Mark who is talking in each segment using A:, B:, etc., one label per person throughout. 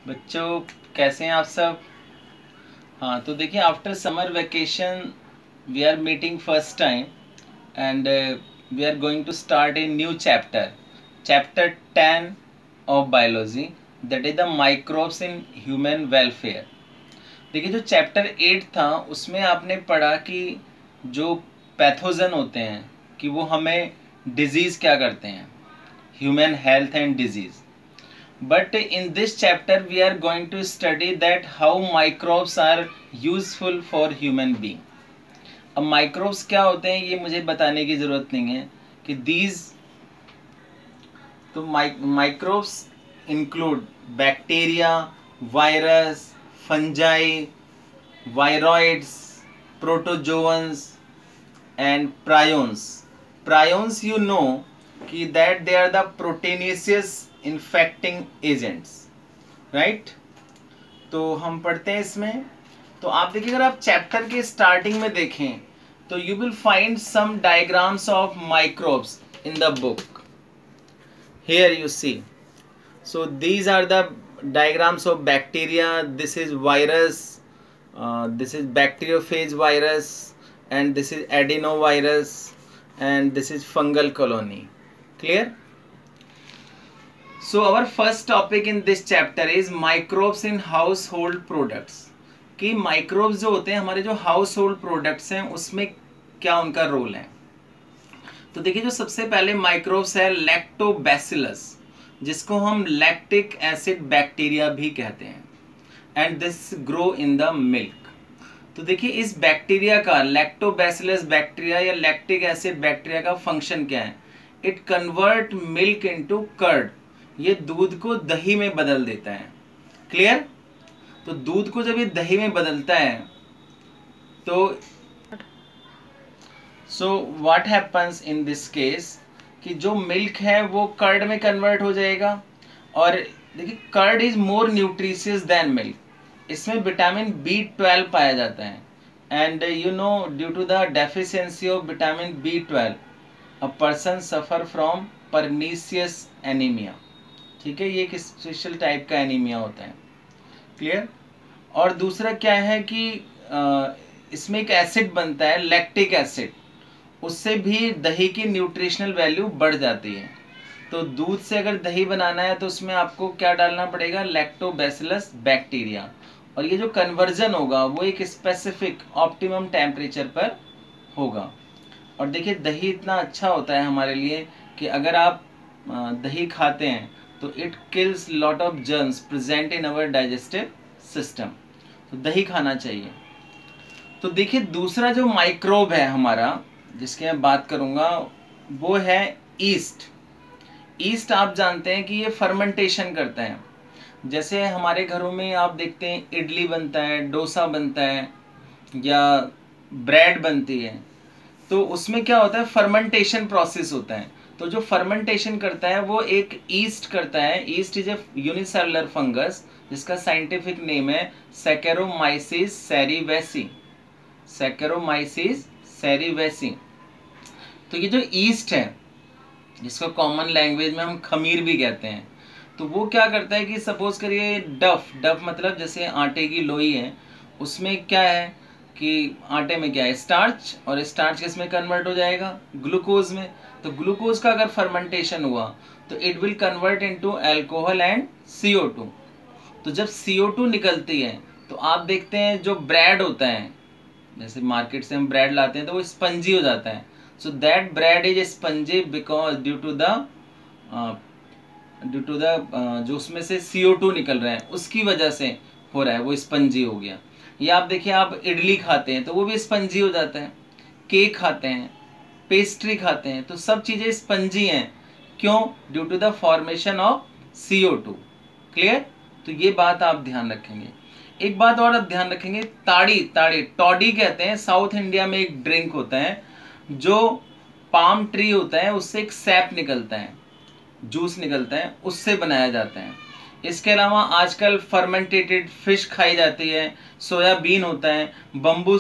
A: बच्चों कैसे हैं आप सब। हाँ तो देखिए, after summer vacation we are meeting first time and we are going to start a new chapter 10 of biology, that is the microbes in human welfare. देखिए, जो चैप्टर 8 था उसमें आपने पढ़ा कि जो पैथोजन होते हैं कि वो हमें डिजीज़ क्या करते हैं, human health and disease. But in this chapter we are going to study that how microbes are useful for human being. अब microbes क्या होते हैं ये मुझे बताने की ज़रूरत नहीं है कि तो microbes include bacteria, virus, fungi, viroids, protozoans and prions. Prions you know कि that they are the proteinaceous infecting agents, right. तो हम पढ़ते हैं इसमें। तो आप देखिए, अगर आप चैप्टर के स्टार्टिंग में देखें तो you will find some diagrams of microbes in the book. Here you see, so these are the diagrams of bacteria, this is virus, this is bacteriophage virus and this is adenovirus and this is fungal colony. Clear? So our first topic in this chapter is microbes in household products। कि microbes जो होते हैं हमारे जो household products हैं उसमें क्या उनका रोल है। तो देखिए, जो सबसे पहले microbes है lactobacillus, जिसको हम lactic acid बैक्टीरिया भी कहते हैं, and this grow in the milk। तो देखिए, इस बैक्टीरिया का lactobacillus बैक्टीरिया या lactic acid बैक्टीरिया का फंक्शन क्या है। It convert milk into curd। ये दूध को दही में बदल देता है। क्लियर? तो दूध को जब ये दही में बदलता है तो so what happens in this case कि जो मिल्क है वो कर्ड में कन्वर्ट हो जाएगा। और देखिए, curd is more nutritious than milk. इसमें विटामिन B12 पाया जाता है and you know due to the deficiency of vitamin B12 a person suffer from pernicious anaemia. ठीक है, ये एक स्पेशल टाइप का एनीमिया होता है। क्लियर? और दूसरा क्या है कि इसमें एक एसिड बनता है लैक्टिक एसिड, उससे भी दही की न्यूट्रिशनल वैल्यू बढ़ जाती है। तो दूध से अगर दही बनाना है तो उसमें आपको क्या डालना पड़ेगा, लैक्टोबैसिलस बैक्टीरिया। और ये जो कन्वर्जन होगा वो एक स्पेसिफिक ऑप्टिमम टेम्परेचर पर होगा। और देखिए, दही इतना अच्छा होता है हमारे लिए कि अगर आप दही खाते हैं तो it kills lot of germs present in our digestive system. तो दही खाना चाहिए। तो देखिए, दूसरा जो माइक्रोब है हमारा जिसकी मैं बात करूंगा वो है ईस्ट। ईस्ट आप जानते हैं कि ये फर्मेंटेशन करता है। जैसे हमारे घरों में आप देखते हैं इडली बनता है, डोसा बनता है या ब्रेड बनती है, तो उसमें क्या होता है, फर्मेंटेशन प्रोसेस होता है। तो जो फर्मेंटेशन करता है वो एक ईस्ट करता है। East is a unicellular fungus जिसका साइंटिफिक नेम है सैकेरोमाइसिस सेरीवेसी। सैकेरोमाइसिस सेरीवेसी। तो ये जो ईस्ट है जिसको कॉमन लैंग्वेज में हम खमीर भी कहते हैं, तो वो क्या करता है कि सपोज करिए डफ मतलब जैसे आटे की लोई है, उसमें क्या है कि आटे में क्या है, स्टार्च, और स्टार्च किस में कन्वर्ट हो जाएगा, ग्लूकोज में। तो ग्लूकोज का अगर फर्मेंटेशन हुआ तो it will convert into alcohol and CO2। तो जब CO2 निकलती है तो आप देखते हैं जो ब्रेड होता है, जैसे मार्केट से हम ब्रेड लाते हैं तो वो स्पंजी हो जाता है। So that bread is spongy because due to the जो उसमें से CO2 निकल रहा है उसकी वजह से हो रहा है, वो स्पंजी हो गया। या आप देखिए, आप इडली खाते हैं तो वो भी स्पंजी हो जाता है। केक खाते हैं, पेस्ट्री खाते हैं, तो सब चीज़ें स्पंजी हैं। क्यों? Due to the formation of CO2। Clear? तो ये बात आप ध्यान रखेंगे। एक बात और आप ध्यान रखेंगे, टॉडी कहते हैं। साउथ इंडिया में एक ड्रिंक होता है, जो पाम ट्री होता है उससे एक सैप निकलता है, जूस निकलता है, उससे बनाया जाता है। इसके अलावा आजकल फर्मेंटेटेड फिश खाई जाती है, सोयाबीन होता है, बम्बू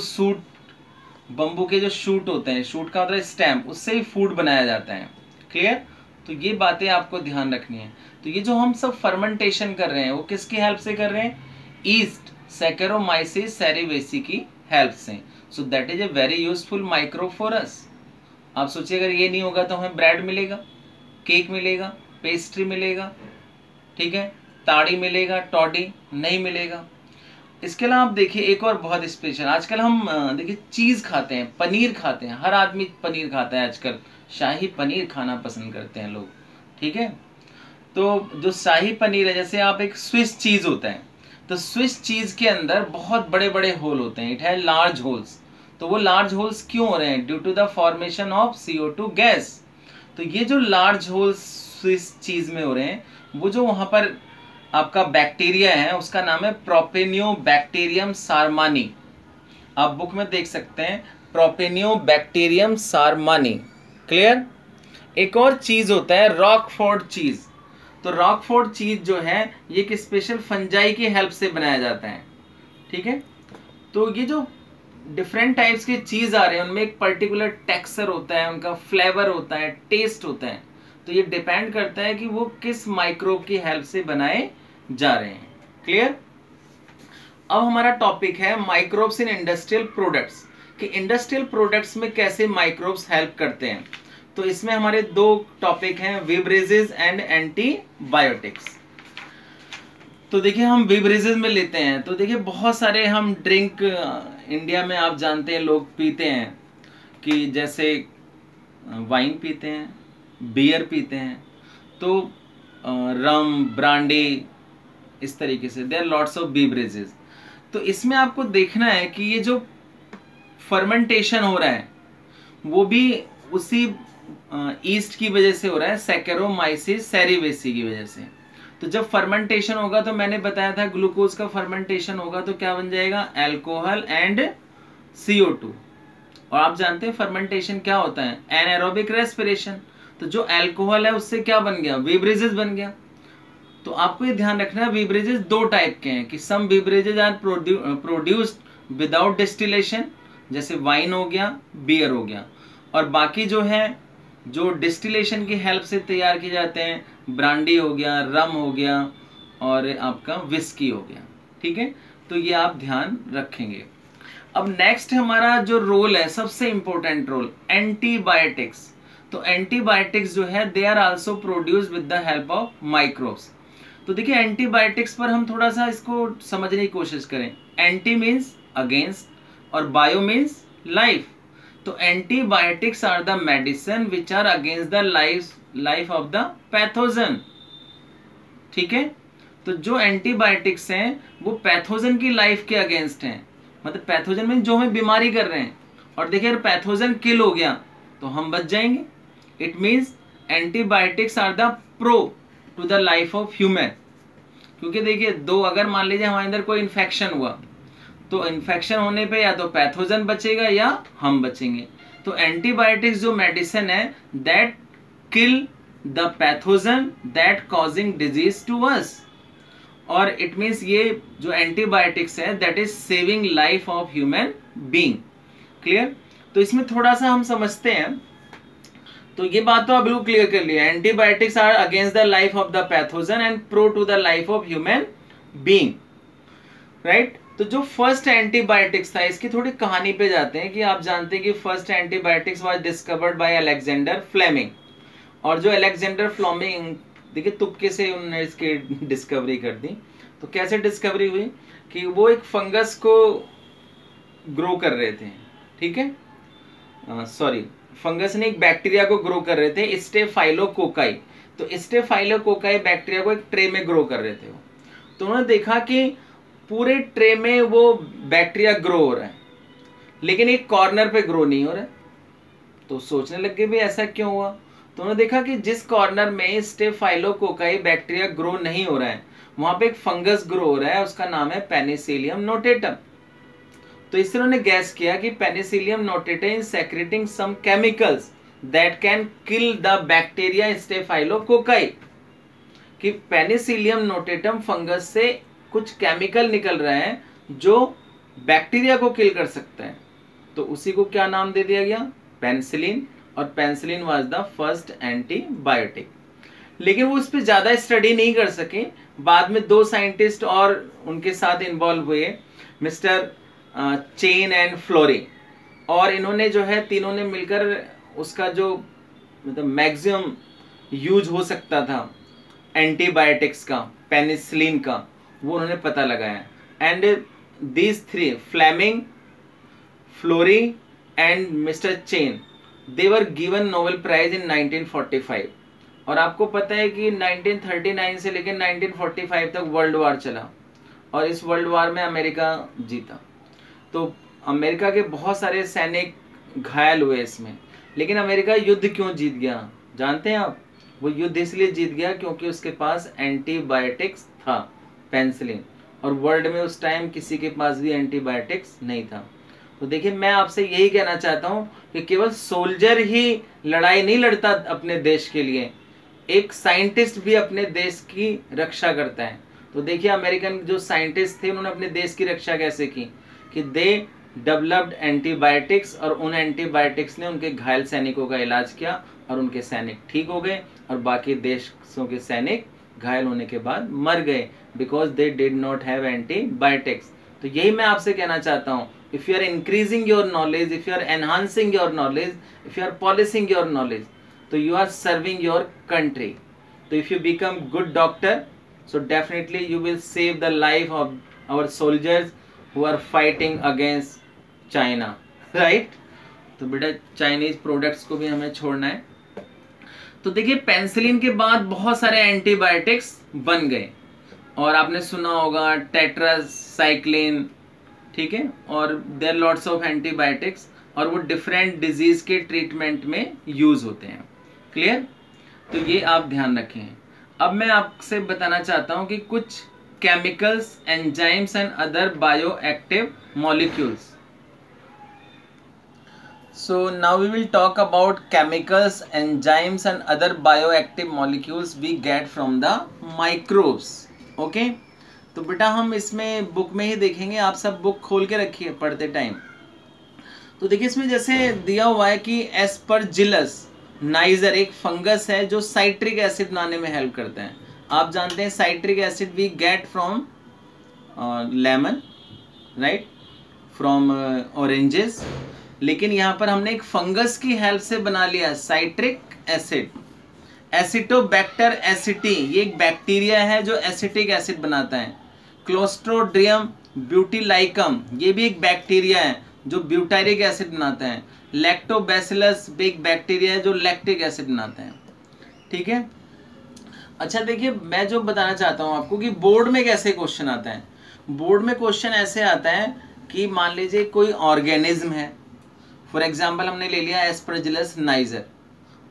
A: के जो शूट होते हैं, शूट का मतलब स्टेम, उससे ही फूड बनाया जाता है। क्लियर? तो ये बातें आपको ध्यान रखनी है। तो ये जो हम सब फर्मेंटेशन कर रहे हैं वो किसकी हेल्प से कर रहे हैं? ईस्ट सैकेरोमाइसिस सेरेवेसी की हेल्प से। So that is a very useful microbe for us. आप सोचिए अगर ये नहीं होगा तो हमें ब्रेड मिलेगा, केक मिलेगा, पेस्ट्री मिलेगा, ठीक है, ताड़ी मिलेगा, टॉडी नहीं मिलेगा। इसके अलावा आप देखिए एक और बहुत स्पेशल, आजकल हम देखिए चीज़ खाते हैं, पनीर खाते हैं, हर आदमी पनीर खाता है आजकल, शाही पनीर खाना पसंद करते हैं लोग, ठीक है। तो जो शाही पनीर है, जैसे आप एक स्विस चीज़ होता है, तो स्विस चीज़ के अंदर बहुत बड़े बड़े होल होते हैं, इट है लार्ज होल्स। तो वो लार्ज होल्स क्यों हो रहे हैं? Due to the formation of CO2 gas. तो ये जो लार्ज होल्स स्विस चीज़ में हो रहे हैं, वो जो वहाँ पर आपका बैक्टीरिया है उसका नाम है प्रोपेनियोबैक्टीरियम सारमानी। आप बुक में देख सकते हैं प्रोपेनियोबैक्टीरियम सारमानी। क्लियर? एक और चीज़ होता है रॉकफोर्ड चीज़। तो रॉकफोर्ड चीज़ जो है ये एक स्पेशल फंजाई की हेल्प से बनाया जाता है, ठीक है। तो ये जो डिफरेंट टाइप्स के चीज़ आ रहे हैं उनमें एक पर्टिकुलर टेक्सचर होता है, उनका फ्लेवर होता है, टेस्ट होता है। तो ये डिपेंड करता है कि वो किस माइक्रोब की हेल्प से बनाए जा रहे हैं। क्लियर? अब हमारा टॉपिक है माइक्रोब्स इन इंडस्ट्रियल प्रोडक्ट्स, कि इंडस्ट्रियल प्रोडक्ट्स में कैसे माइक्रोब्स हेल्प करते हैं। तो इसमें हमारे दो टॉपिक हैं, बेवरेजेस एंड एंटीबायोटिक्स। तो देखिए हम बेवरेजेस में लेते हैं, तो देखिए बहुत सारे हम ड्रिंक इंडिया में आप जानते हैं लोग पीते हैं, कि जैसे वाइन पीते हैं, बियर पीते हैं, तो रम, ब्रांडी, इस तरीके से देयर लॉट्स ऑफ बेवरेजेस। तो इसमें आपको देखना है कि ये जो फर्मेंटेशन हो रहा है वो भी उसी ईस्ट की वजह से हो रहा है, सैकेरोमाइसिस सेरेवेसी की वजह से। तो जब फर्मेंटेशन होगा तो मैंने बताया था ग्लूकोज का फर्मेंटेशन होगा तो क्या बन जाएगा? Alcohol and CO2। और आप जानते हैं फर्मेंटेशन क्या होता है? एनाएरोबिक रेस्पिरेशन। तो जो अल्कोहल है उससे क्या बन गया? बेवरेजेस बन गया। तो आपको ये ध्यान रखना है बेवरेजेस दो टाइप के हैं, कि some beverages are produced without distillation, जैसे वाइन हो गया, बियर हो गया, और बाकी जो है जो डिस्टिलेशन की हेल्प से तैयार किए जाते हैं, ब्रांडी हो गया, रम हो गया, और आपका विस्की हो गया, ठीक है। तो ये आप ध्यान रखेंगे। अब नेक्स्ट हमारा जो रोल है, सबसे इंपॉर्टेंट रोल, एंटीबायोटिक्स। तो एंटीबायोटिक्स जो है they are also produced with the help of microbes. तो देखिए एंटीबायोटिक्स पर हम थोड़ा सा इसको समझने की कोशिश करें। एंटी मीन्स अगेंस्ट और बायो मीन्स लाइफ। तो antibiotics are the medicine which are against the life of the pathogen, ठीक है। तो जो एंटीबायोटिक्स हैं वो पैथोजन की लाइफ के अगेंस्ट हैं, मतलब पैथोजन में जो हमें बीमारी कर रहे हैं। और देखिए अगर पैथोजन किल हो गया तो हम बच जाएंगे। It means antibiotics are the pro to the life of human. क्योंकि देखिए दो, अगर मान लीजिए हमारे अंदर कोई इन्फेक्शन हुआ तो इन्फेक्शन होने पे या तो पैथोजन बचेगा या हम बचेंगे। तो एंटीबायोटिक्स जो मेडिसिन है that kill the pathogen that causing disease to us. और इट मीन्स ये जो एंटीबायोटिक्स है that is saving life of human being. Clear? तो इसमें थोड़ा सा हम समझते हैं। तो ये बात तो आप बिल्कुल क्लियर कर लिया, antibiotics are against the life of the pathogen and pro to the life of human being, right. तो जो फर्स्ट एंटीबायोटिक्स था, इसकी थोड़ी कहानी पे जाते हैं, कि आप जानते हैं कि first antibiotics was discovered by Alexander Fleming. और जो अलेक्जेंडर फ्लेमिंग, देखिए तुक्के से उन्होंने इसकी डिस्कवरी कर दी। तो कैसे डिस्कवरी हुई? कि वो एक फंगस को ग्रो कर रहे थे, ठीक है, सॉरी फंगस ने एक बैक्टीरिया को ग्रो कर रहे थे, स्टेफाइलोकोकाई। तो स्टेफाइलोकोकाई बैक्टीरिया को एक ट्रे में ग्रो कर रहे थे वो। तो उन्होंने देखा कि पूरे ट्रे में वो बैक्टीरिया ग्रो हो रहा है लेकिन एक कॉर्नर पे ग्रो नहीं हो रहा है। तो सोचने लगे भी ऐसा क्यों हुआ। तो उन्होंने देखा कि जिस कॉर्नर में स्टेफाइलोकोकाई बैक्टीरिया ग्रो नहीं हो रहा है वहां पे एक फंगस ग्रो हो रहा है, उसका नाम है पेनिसिलियम नोटेटम। तो इससे उन्होंने गैस किया कि Penicillium notatum is secreting some chemicals that can kill the bacteria Staphylococci. कि पेनिसिलियम नोटेटम फंगस से कुछ केमिकल निकल रहे हैं जो बैक्टीरिया को किल कर सकता है। तो उसी को क्या नाम दे दिया गया? पेनिसिलिन। और penicillin was the first antibiotic. लेकिन वो उस पर ज़्यादा स्टडी नहीं कर सके। बाद में 2 साइंटिस्ट और उनके साथ इन्वॉल्व हुए, मिस्टर चेन एंड फ्लोरी, और इन्होंने जो है तीनों ने मिलकर उसका जो मतलब मैक्सिमम यूज हो सकता था एंटीबायोटिक्स का, पेनिसिलिन का, वो उन्होंने पता लगाया। And these 3 Fleming, Florey and mister Chain, they were given Nobel Prize in 1945। और आपको पता है कि 1939 से लेकर 1945 तक वर्ल्ड वार चला और इस वर्ल्ड वार में अमेरिका जीता। तो अमेरिका के बहुत सारे सैनिक घायल हुए इसमें। लेकिन अमेरिका युद्ध क्यों जीत गया जानते हैं आप? वो युद्ध इसलिए जीत गया क्योंकि उसके पास एंटीबायोटिक्स था, पेनिसिलिन, और वर्ल्ड में उस टाइम किसी के पास भी एंटीबायोटिक्स नहीं था। तो देखिए, मैं आपसे यही कहना चाहता हूँ कि केवल सोल्जर ही लड़ाई नहीं लड़ता अपने देश के लिए, एक साइंटिस्ट भी अपने देश की रक्षा करता है। तो देखिए, अमेरिकन जो साइंटिस्ट थे उन्होंने अपने देश की रक्षा कैसे की कि दे डेवलप्ड एंटीबायोटिक्स, और उन एंटीबायोटिक्स ने उनके घायल सैनिकों का इलाज किया और उनके सैनिक ठीक हो गए और बाकी देशों के सैनिक घायल होने के बाद मर गए, because they did not have antibiotics. तो यही मैं आपसे कहना चाहता हूँ, if you are increasing your knowledge, if you are enhancing your knowledge, if you are polishing your knowledge, तो you are serving your country. So if you become good doctor, so definitely you will save the life of our soldiers who are fighting against China, right? तो बेटा Chinese products को भी हमें छोड़ना है। तो देखिए, पेनिसिलिन के बाद बहुत सारे एंटीबायोटिक्स बन गए और आपने सुना होगा टेट्रासाइक्लिन, ठीक है, और देयर लॉट्स ऑफ एंटीबायोटिक्स, और वो डिफरेंट डिजीज के ट्रीटमेंट में यूज होते हैं। क्लियर? तो ये आप ध्यान रखें। अब मैं आपसे बताना चाहता हूं कि कुछ chemicals, enzymes and other bio active molecules. So now we will talk about chemicals, enzymes and other bio active molecules we get from the microbes. Okay, तो बेटा हम इसमें बुक में ही देखेंगे, आप सब बुक खोल के रखिए पढ़ते टाइम। तो देखिए, इसमें जैसे दिया हुआ है कि एस्परजिलस नाइजर एक फंगस है जो साइट्रिक एसिड बनाने में हेल्प करता है। आप जानते हैं citric acid we get from lemon, right, from oranges, लेकिन यहाँ पर हमने एक फंगस की हेल्प से बना लिया साइट्रिक एसिड। एसिटोबैक्टर एसिटी, ये एक बैक्टीरिया है जो एसिटिक एसिड बनाता है। क्लोस्ट्रोडियम ब्यूटीलाइकम, ये भी एक बैक्टीरिया है जो ब्यूटारिक एसिड बनाता है। लैक्टोबैसिलस भी एक बैक्टीरिया है जो लैक्टिक एसिड बनाता है, ठीक है। अच्छा देखिए, मैं जो बताना चाहता हूँ आपको कि बोर्ड में कैसे क्वेश्चन आता है। बोर्ड में क्वेश्चन ऐसे आता है कि मान लीजिए कोई ऑर्गेनिज्म है, फॉर एग्जाम्पल हमने ले लिया एस्परजिलस नाइजर,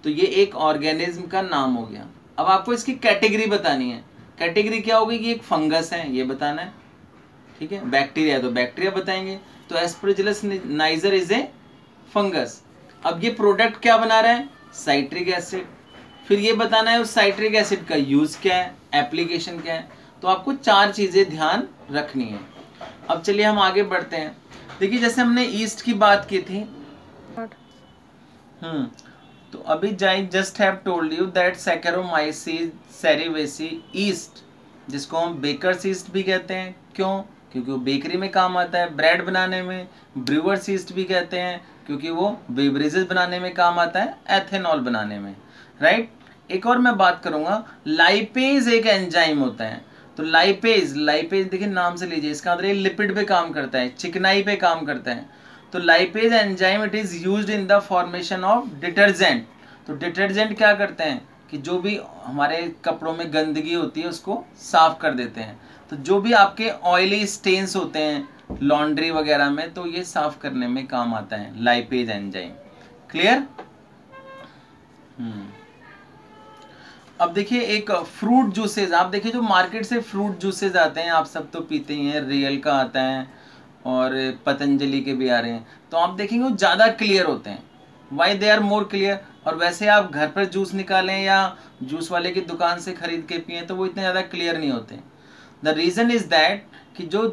A: तो ये एक ऑर्गेनिज्म का नाम हो गया। अब आपको इसकी कैटेगरी बतानी है। कैटेगरी क्या होगी कि एक फंगस है, ये बताना है, ठीक है। बैक्टीरिया तो बैक्टीरिया बताएंगे, तो Aspergillus niger is a fungus. अब ये प्रोडक्ट क्या बना रहा है? Citric acid. फिर ये बताना है उस साइट्रिक एसिड का यूज क्या है, एप्लीकेशन क्या है। तो आपको 4 चीजें ध्यान रखनी है। अब चलिए हम आगे बढ़ते हैं। देखिए, जैसे हमने ईस्ट की बात की थी, तो अभी I just have told you that Saccharomyces cerevisiae yeast, जिसको हम बेकर्स ईस्ट भी कहते हैं। क्यों? क्योंकि वो बेकरी में काम आता है, ब्रेड बनाने में। ब्रूअर्स ईस्ट भी कहते हैं क्योंकि वो बेवरेजेस बनाने में काम आता है, एथेनॉल बनाने में, राइट। एक और मैं बात करूंगा, लाइपेज एक एंजाइम होता है। तो लाइपेज देखिए नाम से लीजिए, इसका मतलब लिपिड पे काम करता है, चिकनाई पे काम करता है। तो lipase enzyme it is used in the formation of detergent. तो डिटर्जेंट क्या करते हैं कि जो भी हमारे कपड़ों में गंदगी होती है उसको साफ कर देते हैं। तो जो भी आपके ऑयली स्टेन्स होते हैं लॉन्ड्री वगैरह में, तो ये साफ करने में काम आता है लाइपेज एंजाइम। क्लियर? अब देखिए, एक फ्रूट जूसेस, आप देखिए जो मार्केट से फ्रूट जूसेस आते हैं, आप सब तो पीते ही हैं, रियल का आता है और पतंजलि के भी आ रहे हैं। तो आप देखेंगे वो ज़्यादा क्लियर होते हैं। Why they are more clear? और वैसे आप घर पर जूस निकालें या जूस वाले की दुकान से खरीद के पिए तो वो इतने ज़्यादा क्लियर नहीं होते। द रीज़न इज़ दैट कि जो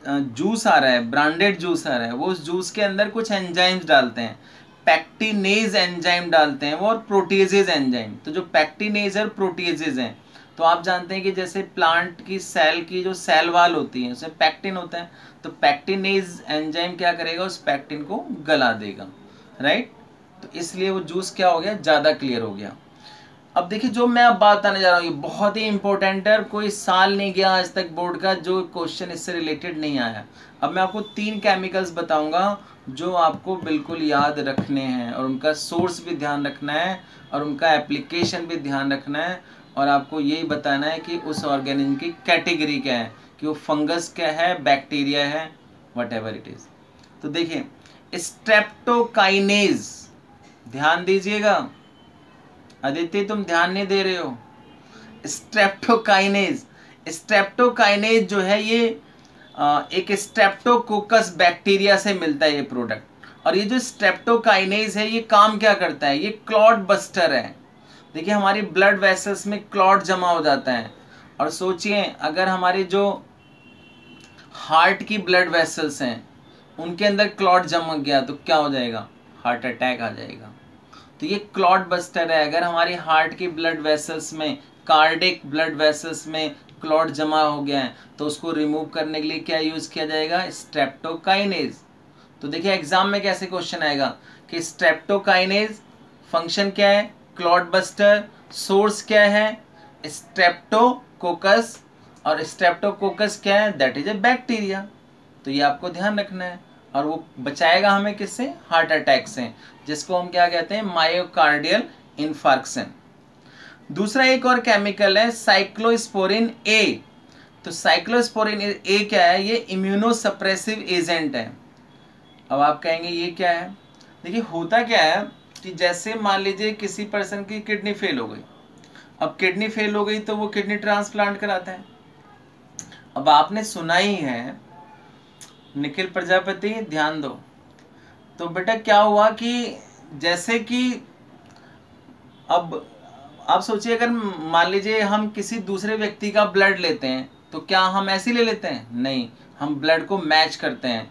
A: जूस आ रहा है, ब्रांडेड जूस आ रहा है, वो उस जूस के अंदर कुछ एंजाइम्स डालते हैं। पैक्टिनेज एंजाइम डालते हैं वो, और प्रोटीजेज एंजाइम। तो जो पैक्टिनेज और प्रोटीजेज हैं, तो आप जानते हैं कि जैसे प्लांट की सेल की जो सेल वाल होती है उसमें पैक्टिन होता है, तो पैक्टिनेज एंजाइम क्या करेगा, उस पैक्टिन को गला देगा, राइट। तो इसलिए वो जूस क्या हो गया, ज़्यादा क्लियर हो गया। अब देखिए जो मैं अब बात बताने जा रहा हूँ ये बहुत ही इंपॉर्टेंट है, कोई साल नहीं गया आज तक बोर्ड का जो क्वेश्चन इससे रिलेटेड नहीं आया। अब मैं आपको 3 केमिकल्स बताऊंगा जो आपको बिल्कुल याद रखने हैं, और उनका सोर्स भी ध्यान रखना है, और उनका एप्लीकेशन भी ध्यान रखना है, और आपको यही बताना है कि उस ऑर्गेनिज्म की कैटेगरी क्या है, कि वो फंगस क्या है, बैक्टीरिया है, वट एवर इट इज। तो देखिए स्ट्रेप्टोकाइनेज, ध्यान दीजिएगा, आदित्य तुम ध्यान नहीं दे रहे हो। स्ट्रेप्टोकाइनेज, स्ट्रेप्टोकाइनेज जो है ये एक स्ट्रेप्टोकोकस बैक्टीरिया से मिलता है ये प्रोडक्ट। और ये जो स्ट्रेप्टोकाइनेज है ये काम क्या करता है, ये क्लॉट बस्टर है। देखिए हमारी ब्लड वेसल्स में क्लॉट जमा हो जाता है, और सोचिए अगर हमारी जो हार्ट की ब्लड वेसल्स हैं उनके अंदर क्लॉट जम गया तो क्या हो जाएगा, हार्ट अटैक आ जाएगा। तो ये क्लॉट बस्टर है। अगर हमारी हार्ट की ब्लड वेसल्स में, कार्डिक ब्लड वेसल्स में क्लॉट जमा हो गया है तो उसको रिमूव करने के लिए क्या यूज किया जाएगा, स्ट्रेप्टोकाइनेज। तो देखिए एग्जाम में कैसे क्वेश्चन आएगा कि स्ट्रेप्टोकाइनेज फंक्शन क्या है, क्लॉट बस्टर, सोर्स क्या है, स्ट्रेप्टोकोकस, और स्ट्रेप्टोकोकस क्या है, दैट इज ए बैक्टीरिया। तो ये आपको ध्यान रखना है, और वो बचाएगा हमें किससे, हार्ट अटैक से, जिसको हम क्या कहते हैं, मायोकार्डियल इन्फार्क्शन। दूसरा एक और केमिकल है साइक्लोस्पोरिन ए। तो साइक्लोस्पोरिन ए क्या है, ये इम्यूनोसप्रेसिव एजेंट है। अब आप कहेंगे ये क्या है, देखिए होता क्या है कि जैसे मान लीजिए किसी पर्सन की किडनी फेल हो गई, अब किडनी फेल हो गई तो वो किडनी ट्रांसप्लांट कराता है। अब आपने सुना ही है निखिल प्रजापति, ध्यान दो। तो बेटा क्या हुआ कि जैसे कि अब आप सोचिए अगर मान लीजिए हम किसी दूसरे व्यक्ति का ब्लड लेते हैं तो क्या हम ऐसे ले लेते हैं, नहीं, हम ब्लड को मैच करते हैं।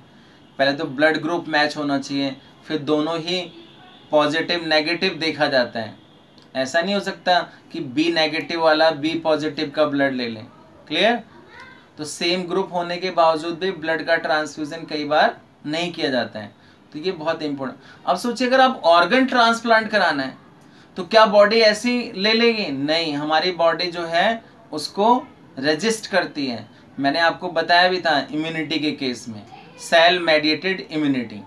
A: पहले तो ब्लड ग्रुप मैच होना चाहिए, फिर दोनों ही पॉजिटिव नेगेटिव देखा जाता है। ऐसा नहीं हो सकता कि बी नेगेटिव वाला बी पॉजिटिव का ब्लड ले लें, क्लियर। तो सेम ग्रुप होने के बावजूद भी ब्लड का ट्रांसफ्यूजन कई बार नहीं किया जाता है, तो ये बहुत इंपॉर्टेंट। अब सोचिए अगर आप ऑर्गन ट्रांसप्लांट कराना है तो क्या बॉडी ऐसी ले लेगी, नहीं, हमारी बॉडी जो है उसको रेजिस्ट करती है। मैंने आपको बताया भी था इम्यूनिटी के केस में, सेल मेडिएटेड इम्यूनिटी।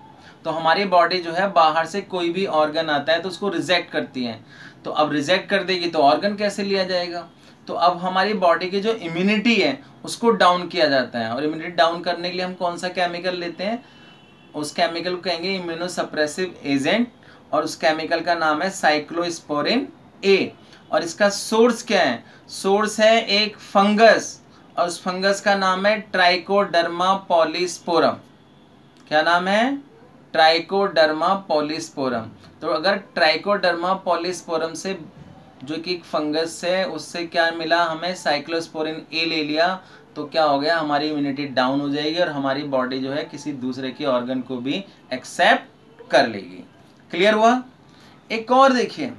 A: तो हमारी बॉडी जो है बाहर से कोई भी ऑर्गन आता है तो उसको रिजेक्ट करती है। तो अब रिजेक्ट कर देगी तो ऑर्गन कैसे लिया जाएगा। तो अब हमारी बॉडी की जो इम्यूनिटी है उसको डाउन किया जाता है, और इम्यूनिटी डाउन करने के लिए हम कौन सा केमिकल लेते हैं, उस केमिकल को कहेंगे इम्यूनोसप्रेसिव एजेंट, और उस केमिकल का नाम है साइक्लोस्पोरिन ए। और इसका सोर्स क्या है, सोर्स है एक फंगस, और उस फंगस का नाम है ट्राइकोडर्मा पॉलीस्पोरम। क्या नाम है, ट्राइकोडर्मा पॉलीस्पोरम। तो अगर ट्राइकोडर्मा पॉलीस्पोरम से जो कि एक फंगस है उससे क्या मिला हमें, साइक्लोस्पोरिन ए ले लिया, तो क्या हो गया, हमारी इम्यूनिटी डाउन हो जाएगी और हमारी बॉडी जो है किसी दूसरे के ऑर्गन को भी एक्सेप्ट कर लेगी। क्लियर हुआ। एक और देखिए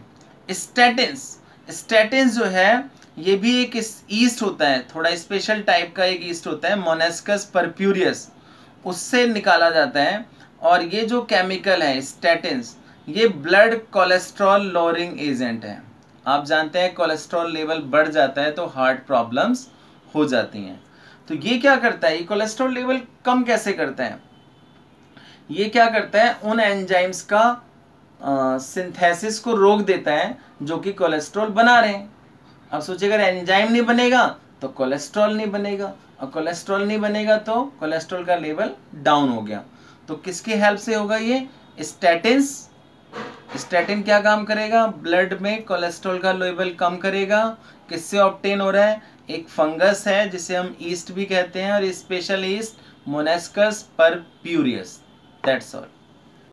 A: स्टैटिन्स। स्टैटिन्स जो है ये भी एक ईस्ट होता है, थोड़ा स्पेशल टाइप का एक ईस्ट होता है, मोनेस्कस परप्यूरियस, उससे निकाला जाता है। और ये जो केमिकल है स्टैटिन्स, ये ब्लड कोलेस्ट्रॉल लोअरिंग एजेंट है। आप जानते हैं कोलेस्ट्रॉल लेवल बढ़ जाता है तो हार्ट प्रॉब्लम्स हो जाती हैं। तो ये क्या करता है, ये कोलेस्ट्रॉल लेवल कम कैसे करता है, ये क्या करता है, उन एंजाइम्स का सिंथेसिस को रोक देता है जो कि कोलेस्ट्रॉल बना रहे हैं। अब सोचिए अगर एंजाइम नहीं बनेगा तो कोलेस्ट्रॉल नहीं बनेगा, और कोलेस्ट्रॉल नहीं बनेगा तो कोलेस्ट्रॉल का लेवल डाउन हो गया। तो किसकी हेल्प से होगा ये, स्टैटिन्स। स्टैटिन क्या काम करेगा, ब्लड में कोलेस्ट्रॉल का लेवल कम करेगा। किससे ऑब्टेन हो रहा है, एक फंगस है जिसे हम ईस्ट भी कहते हैं, और special east मोनेस्कस purpureus, that's all.